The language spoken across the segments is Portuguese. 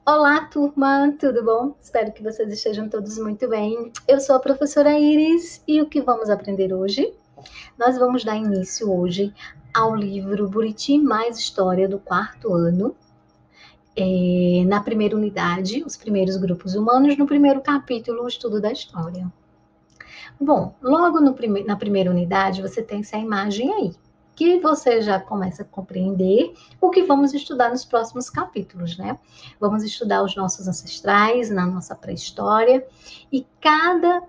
Olá, turma, tudo bom? Espero que vocês estejam todos muito bem. Eu sou a professora Iris e o que vamos aprender hoje? Nós vamos dar início hoje ao livro Buriti Mais História do quarto ano, na primeira unidade, os primeiros grupos humanos, no primeiro capítulo, o estudo da história. Bom, logo na primeira unidade, você tem essa imagem aí, que você já começa a compreender o que vamos estudar nos próximos capítulos, né? Vamos estudar os nossos ancestrais na nossa pré-história e cada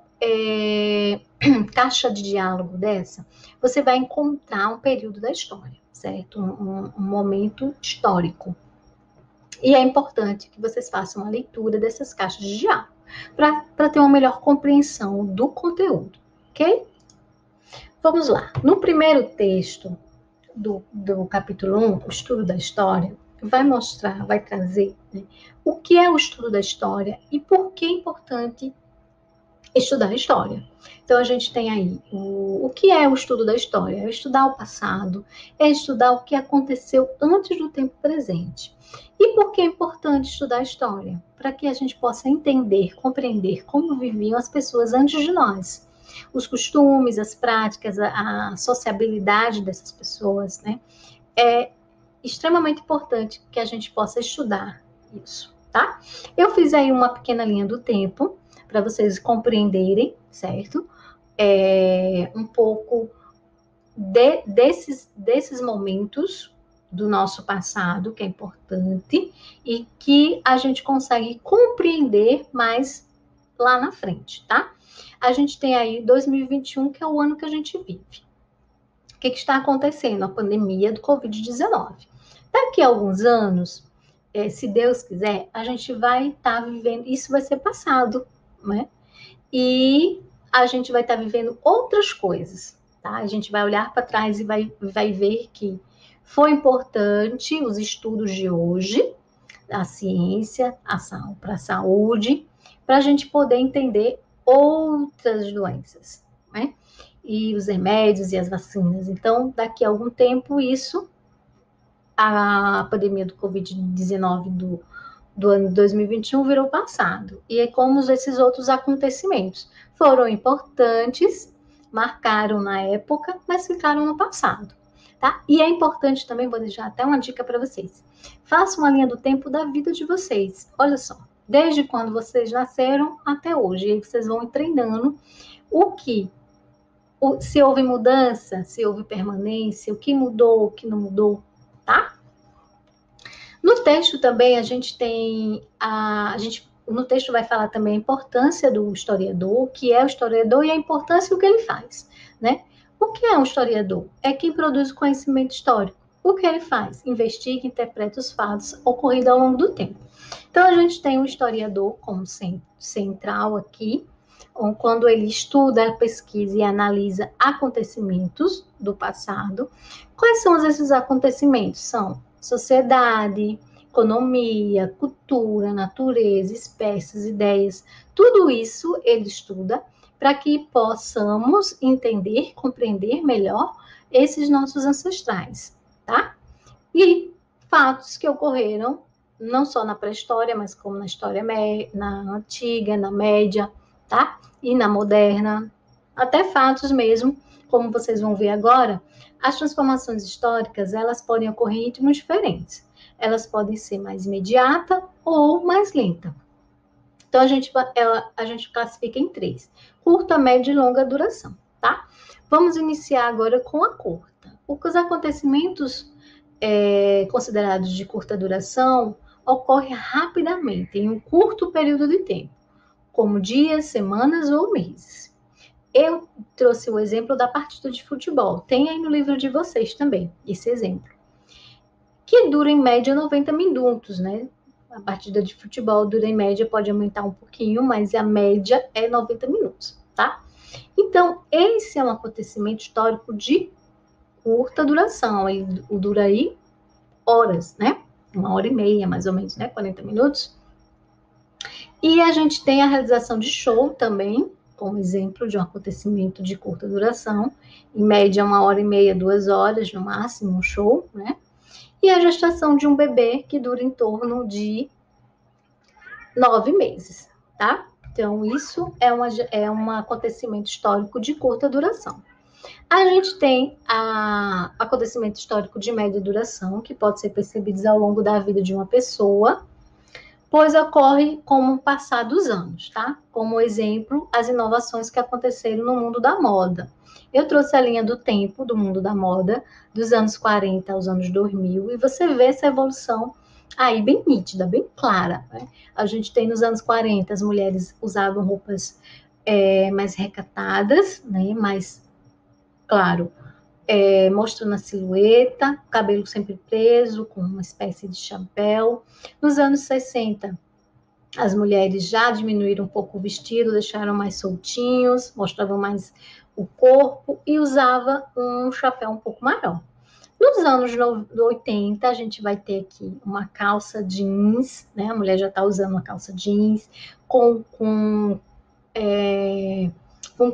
caixa de diálogo dessa, você vai encontrar um período da história, certo? Um momento histórico. E é importante que vocês façam uma leitura dessas caixas de diálogo para ter uma melhor compreensão do conteúdo, ok? Vamos lá. No primeiro texto do capítulo 1, o estudo da história, vai mostrar, vai trazer, né, o que é o estudo da história e por que é importante estudar a história. Então, a gente tem aí o que é o estudo da história? É estudar o passado, é estudar o que aconteceu antes do tempo presente. E por que é importante estudar a história? Para que a gente possa entender, compreender como viviam as pessoas antes de nós. Os costumes, as práticas, a sociabilidade dessas pessoas, né? É extremamente importante que a gente possa estudar isso, tá? Eu fiz aí uma pequena linha do tempo para vocês compreenderem, certo? Um pouco desses momentos do nosso passado, que é importante, e que a gente consegue compreender mais lá na frente, tá? A gente tem aí 2021, que é o ano que a gente vive. O que está acontecendo? A pandemia do Covid-19. Daqui a alguns anos, se Deus quiser, a gente vai estar vivendo, isso vai ser passado, né? E a gente vai estar vivendo outras coisas, tá? A gente vai olhar para trás e vai ver que foi importante os estudos de hoje, a ciência, para a saúde, para a gente poder entender outras doenças, né? E os remédios e as vacinas. Então, daqui a algum tempo, a pandemia do Covid-19 do ano 2021 virou passado. E é como esses outros acontecimentos foram importantes, marcaram na época, mas ficaram no passado. Tá? E é importante também, vou deixar até uma dica para vocês. Faça uma linha do tempo da vida de vocês. Olha só, desde quando vocês nasceram até hoje. E aí vocês vão treinando se houve mudança, se houve permanência, o que mudou, o que não mudou, tá? No texto também a gente tem no texto vai falar também a importância do historiador, o que é o historiador e a importância do que ele faz, né? O que é um historiador? É quem produz o conhecimento histórico. O que ele faz? Investiga e interpreta os fatos ocorridos ao longo do tempo. Então a gente tem o historiador como central aqui, quando ele estuda, pesquisa e analisa acontecimentos do passado. Quais são esses acontecimentos? São sociedade, economia, cultura, natureza, espécies, ideias, tudo isso ele estuda para que possamos entender, compreender melhor esses nossos ancestrais, tá? E fatos que ocorreram não só na pré-história, mas como na história na antiga, na média, tá? E na moderna, até fatos mesmo, como vocês vão ver agora, as transformações históricas, elas podem ocorrer em ritmos diferentes. Elas podem ser mais imediata ou mais lenta. Então, a gente classifica em três: curta, média e longa duração, tá? Vamos iniciar agora com a curta. Os acontecimentos considerados de curta duração ocorrem rapidamente, em um curto período de tempo, como dias, semanas ou meses. Eu trouxe o exemplo da partida de futebol. Tem aí no livro de vocês também esse exemplo. Que dura em média 90 minutos, né? A partida de futebol dura em média, pode aumentar um pouquinho, mas a média é 90 minutos, tá? Então, esse é um acontecimento histórico de curta duração. Ele dura aí horas, né? 1h30, mais ou menos, né? 40 minutos. E a gente tem a realização de show também, como exemplo de um acontecimento de curta duração, em média 1h30, 2 horas no máximo, um show, né? E a gestação de um bebê, que dura em torno de 9 meses, tá? Então, isso é um acontecimento histórico de curta duração. A gente tem acontecimento histórico de média duração, que pode ser percebidos ao longo da vida de uma pessoa, pois ocorre com o passar dos anos, tá? Como exemplo, as inovações que aconteceram no mundo da moda. Eu trouxe a linha do tempo do mundo da moda, dos anos 40 aos anos 2000, e você vê essa evolução aí bem nítida, bem clara, né? A gente tem nos anos 40, as mulheres usavam roupas mais recatadas, né? Mais, claro, mostrando a silhueta, cabelo sempre preso, com uma espécie de chapéu. Nos anos 60, as mulheres já diminuíram um pouco o vestido, deixaram mais soltinhos, mostravam mais o corpo e usava um chapéu um pouco maior. Nos anos 80, a gente vai ter aqui uma calça jeans, né? A mulher já está usando uma calça jeans com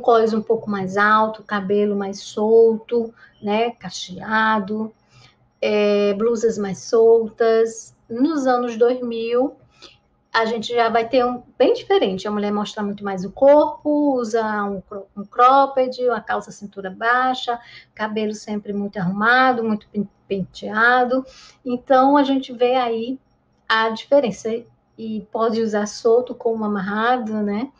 cós um pouco mais alto, cabelo mais solto, né? Cacheado, blusas mais soltas. Nos anos 2000, a gente já vai ter bem diferente. A mulher mostra muito mais o corpo, usa um cropped, uma calça cintura baixa, cabelo sempre muito arrumado, muito penteado. Então, a gente vê aí a diferença. E pode usar solto como amarrado, né?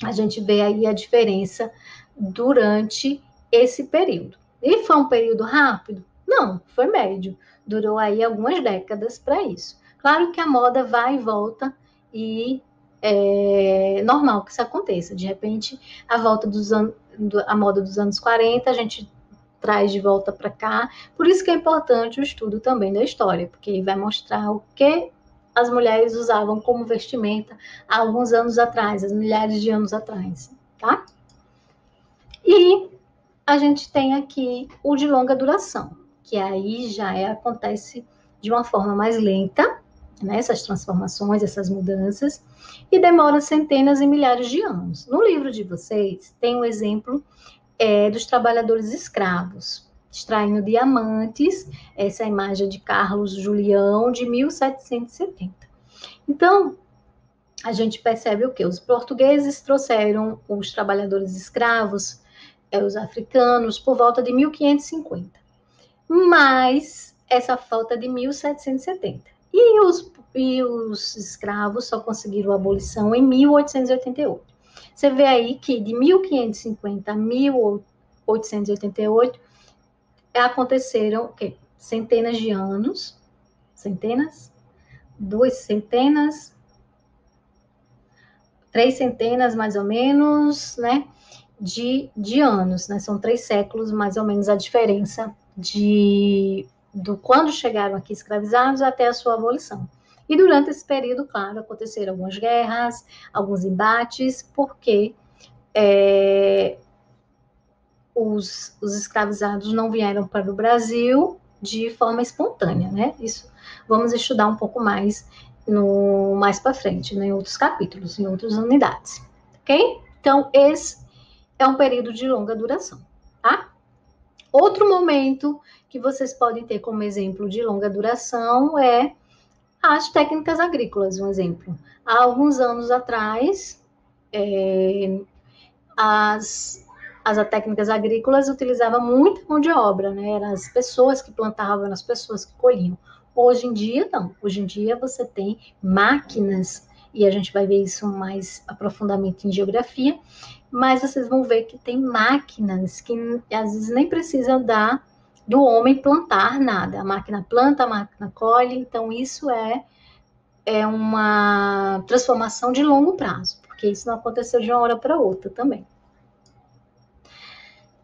A gente vê aí a diferença durante esse período. E foi um período rápido? Não, foi médio. Durou aí algumas décadas para isso. Claro que a moda vai e volta e é normal que isso aconteça. De repente, a volta a moda dos anos 40, a gente traz de volta para cá. Por isso que é importante o estudo também da história, porque vai mostrar o que as mulheres usavam como vestimenta há alguns anos atrás, há milhares de anos atrás, tá? E a gente tem aqui o de longa duração, que aí já acontece de uma forma mais lenta, né, essas transformações, essas mudanças, e demora centenas e milhares de anos. No livro de vocês tem um exemplo dos trabalhadores escravos, extraindo diamantes, essa imagem de Carlos Julião, de 1770. Então, a gente percebe o quê? Os portugueses trouxeram os trabalhadores escravos, os africanos, por volta de 1550. Mas essa falta de 1770. E os escravos só conseguiram a abolição em 1888. Você vê aí que de 1550 a 1888 aconteceram o quê? Centenas de anos, centenas, 2 centenas, 3 centenas mais ou menos, né, de anos, né, são 3 séculos mais ou menos a diferença do quando chegaram aqui escravizados até a sua abolição. E durante esse período, claro, aconteceram algumas guerras, alguns embates, porque os escravizados não vieram para o Brasil de forma espontânea, né? Isso vamos estudar um pouco mais mais para frente, né, em outros capítulos, em outras unidades, ok? Então, esse é um período de longa duração, tá? Outro momento que vocês podem ter como exemplo de longa duração é as técnicas agrícolas, um exemplo. Há alguns anos atrás, as técnicas agrícolas utilizavam muita mão de obra, né? Eram as pessoas que plantavam, eram as pessoas que colhiam. Hoje em dia, não. Hoje em dia, você tem máquinas, e a gente vai ver isso mais aprofundadamente em geografia, mas vocês vão ver que tem máquinas que às vezes nem precisam do homem plantar nada. A máquina planta, a máquina colhe, então isso é uma transformação de longo prazo, porque isso não aconteceu de uma hora para outra também.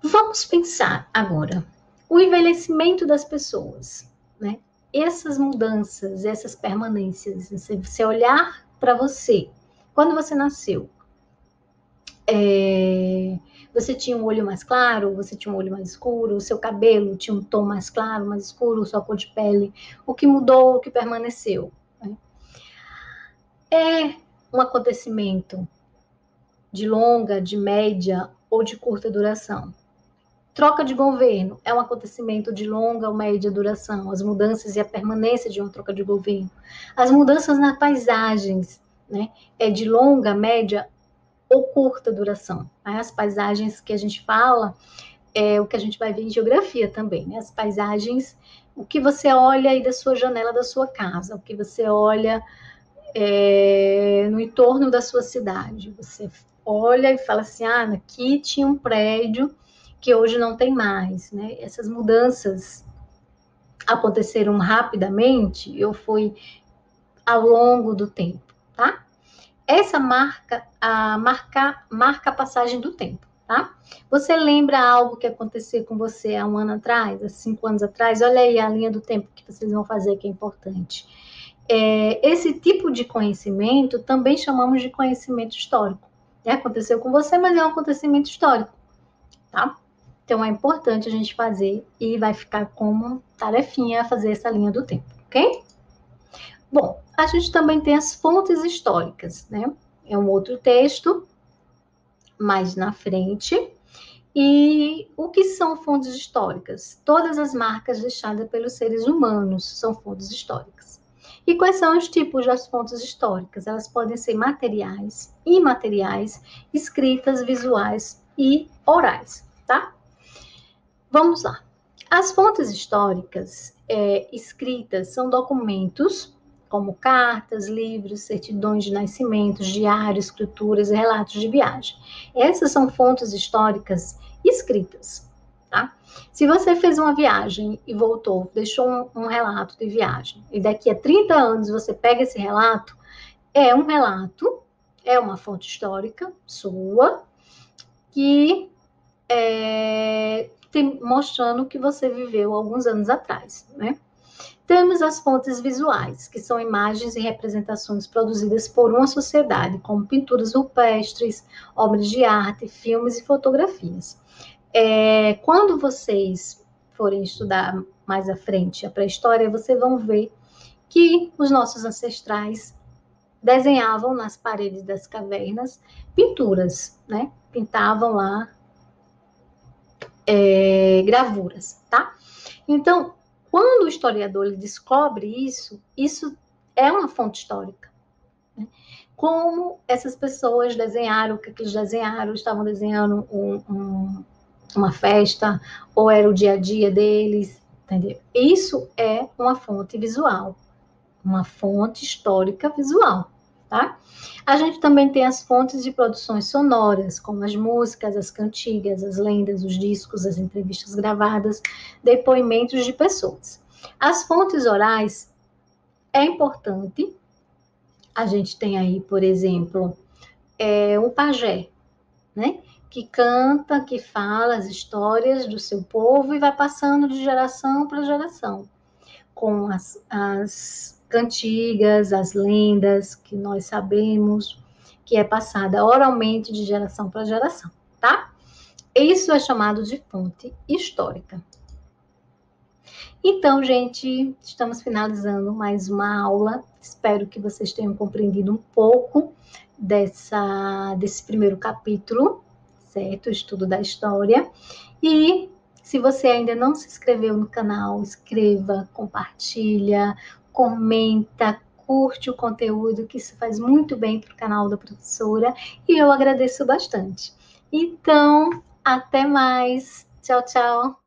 Vamos pensar agora o envelhecimento das pessoas, né? Essas mudanças, essas permanências, você olhar para você, quando você nasceu, você tinha um olho mais claro, você tinha um olho mais escuro, o seu cabelo tinha um tom mais claro, mais escuro, sua cor de pele, o que mudou, o que permaneceu, né? É um acontecimento de longa, de média ou de curta duração. Troca de governo é um acontecimento de longa ou média duração, as mudanças e a permanência de uma troca de governo. As mudanças nas paisagens né? É de longa, média ou curta duração. Né? As paisagens que a gente fala é o que a gente vai ver em geografia também, né? As paisagens, o que você olha aí da sua janela da sua casa, o que você olha no entorno da sua cidade. Você olha e fala assim, ah, aqui tinha um prédio que hoje não tem mais, né? Essas mudanças aconteceram rapidamente, eu fui ao longo do tempo, tá? Essa marca a passagem do tempo, tá? Você lembra algo que aconteceu com você há um ano atrás, há 5 anos atrás? Olha aí a linha do tempo que vocês vão fazer que é importante. Esse tipo de conhecimento também chamamos de conhecimento histórico. Aconteceu com você, mas é um acontecimento histórico, tá? Então é importante a gente fazer e vai ficar como tarefinha fazer essa linha do tempo, ok? Bom, a gente também tem as fontes históricas, né? É um outro texto mais na frente. E o que são fontes históricas? Todas as marcas deixadas pelos seres humanos são fontes históricas. E quais são os tipos das fontes históricas? Elas podem ser materiais, imateriais, escritas, visuais e orais, tá? Vamos lá. As fontes históricas escritas são documentos como cartas, livros, certidões de nascimentos, diários, escrituras e relatos de viagem. Essas são fontes históricas escritas, tá? Se você fez uma viagem e voltou, deixou um relato de viagem, e daqui a 30 anos você pega esse relato, é um relato, é uma fonte histórica sua, que mostrando que você viveu alguns anos atrás, né? Temos as fontes visuais, que são imagens e representações produzidas por uma sociedade, como pinturas rupestres, obras de arte, filmes e fotografias. Quando vocês forem estudar mais à frente a pré-história, vocês vão ver que os nossos ancestrais desenhavam nas paredes das cavernas pinturas, né? Pintavam lá gravuras, tá? Então, quando o historiador descobre isso, isso é uma fonte histórica. Né? Como essas pessoas desenharam, o que eles desenharam, estavam desenhando uma festa, ou era o dia a dia deles, entendeu? Isso é uma fonte visual, uma fonte histórica visual, tá? A gente também tem as fontes de produções sonoras, como as músicas, as cantigas, as lendas, os discos, as entrevistas gravadas, depoimentos de pessoas. As fontes orais é importante. A gente tem aí, por exemplo, um pajé, né? Que canta, que fala as histórias do seu povo e vai passando de geração para geração, com as cantigas, as lendas que nós sabemos, que é passada oralmente de geração para geração, tá? Isso é chamado de fonte histórica. Então, gente, estamos finalizando mais uma aula. Espero que vocês tenham compreendido um pouco desse primeiro capítulo, certo? O estudo da história. E se você ainda não se inscreveu no canal, inscreva, compartilha, comenta, curte o conteúdo, que isso faz muito bem para o canal da professora. E eu agradeço bastante. Então, até mais. Tchau, tchau.